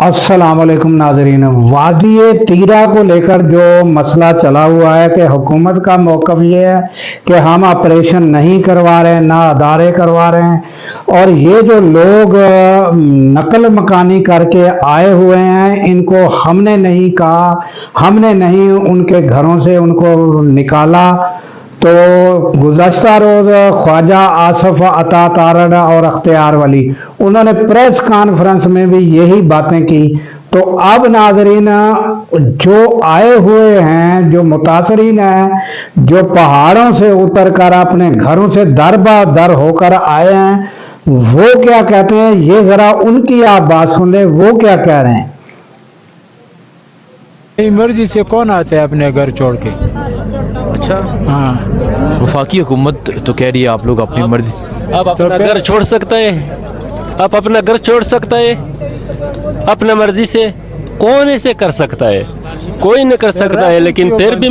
अस्सलाम वालेकुम नाजरीन। वादी तीरा को लेकर जो मसला चला हुआ है कि हुकूमत का मौक़िफ़ ये है कि हम ऑपरेशन नहीं करवा रहे हैं, ना अदारे करवा रहे हैं, और ये जो लोग नकल मकानी करके आए हुए हैं इनको हमने नहीं कहा, हमने नहीं उनके घरों से उनको निकाला। तो गुज़श्ता रोज़ ख्वाजा आसफ अता तारड़ और अख्तियार वली उन्होंने प्रेस कॉन्फ्रेंस में भी यही बातें की। तो अब नाजरीन, जो आए हुए हैं, जो मुतासरीन हैं, जो पहाड़ों से उतर कर अपने घरों से दर बदर होकर आए हैं, वो क्या कहते हैं ये ज़रा उनकी आप बात सुन लें, वो क्या कह रहे हैं। मर्जी से कौन आता है अपने घर छोड़ के? अच्छा, हाँ, वफाकी हुकूमत तो कह रही है आप लोग अपनी मर्जी। आप अपना फिर- घर छोड़ सकते हैं, आप अपना घर छोड़ सकते हैं अपना मर्जी से। कौन ऐसे कर सकता है? कोई नहीं कर सकता है, लेकिन फिर भी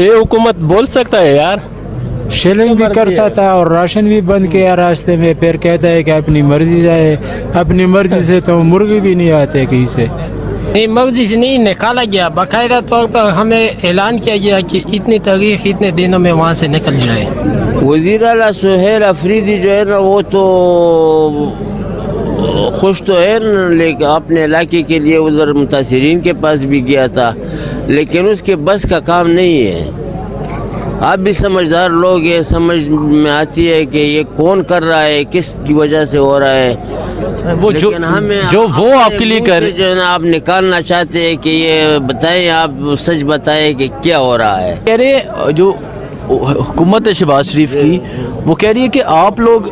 ये हुकूमत बोल सकता है यार। शेलिंग भी करता था और राशन भी बंद किया रास्ते में, फिर कहता है कि अपनी मर्जी जाए। अपनी मर्जी से तो मुर्गी भी नहीं आते कहीं से। नहीं, मर्जी से नहीं निकाला गया, बाकायदा तौर पर हमें ऐलान किया गया कि इतनी तारीख इतने दिनों में वहाँ से निकल जाए। वज़ीर आला सुहेल अफरीदी जो है ना वो तो खुश तो है ना, लेकिन अपने इलाके के लिए उधर मुतासरीन के पास भी गया था, लेकिन उसके बस का काम नहीं है। आप भी समझदार लोग हैं, समझ में आती है कि ये कौन कर रहा है, किस की वजह से हो रहा है। वो जो वो आपके लिए कर जो है ना आप निकालना चाहते हैं कि ये बताएं, आप सच बताएं कि क्या हो रहा है। कह रहे हैं, जो हुकूमत है शहबाज शरीफ की, वो कह रही है कि आप लोग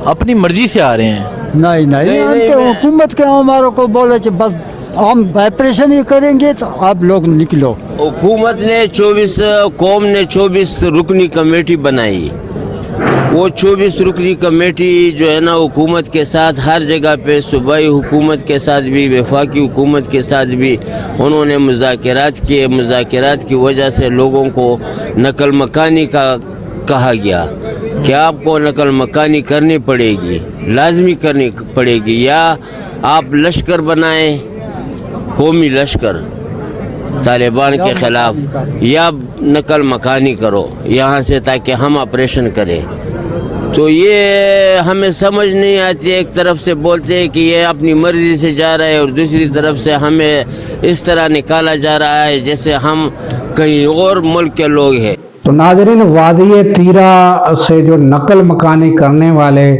अपनी मर्जी से आ रहे हैं। नहीं नहीं, हम तो हुकूमत के हमारे को बोले कि बस हम ऑपरेशन ही करेंगे तो आप लोग निकलो। हुकूमत ने 24 कौम ने 24 रुकनी कमेटी बनाई। वो 24 रुकनी कमेटी जो है ना हुकूमत के साथ हर जगह पे, सूबाई हुकूमत के साथ भी, वफाकी हुकूमत के साथ भी उन्होंने मुज़ाकरात किए। मुज़ाकरात की वजह से लोगों को नकल मकानी का कहा गया कि आपको नकल मकानी करनी पड़ेगी, लाजमी करनी पड़ेगी, या आप लश्कर बनाएं, कौमी लश्कर तालिबान के ख़िलाफ़, या नकल मकानी करो यहाँ से ताकि हम ऑपरेशन करें। तो ये हमें समझ नहीं आती। एक तरफ से बोलते हैं कि ये अपनी मर्ज़ी से जा रहा है और दूसरी तरफ से हमें इस तरह निकाला जा रहा है जैसे हम कहीं और मुल्क के लोग हैं। तो नाजरीन, वादी तीरा से जो नकल मकानी करने वाले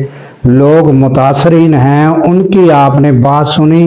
लोग मुतासरीन हैं उनकी आपने बात सुनी।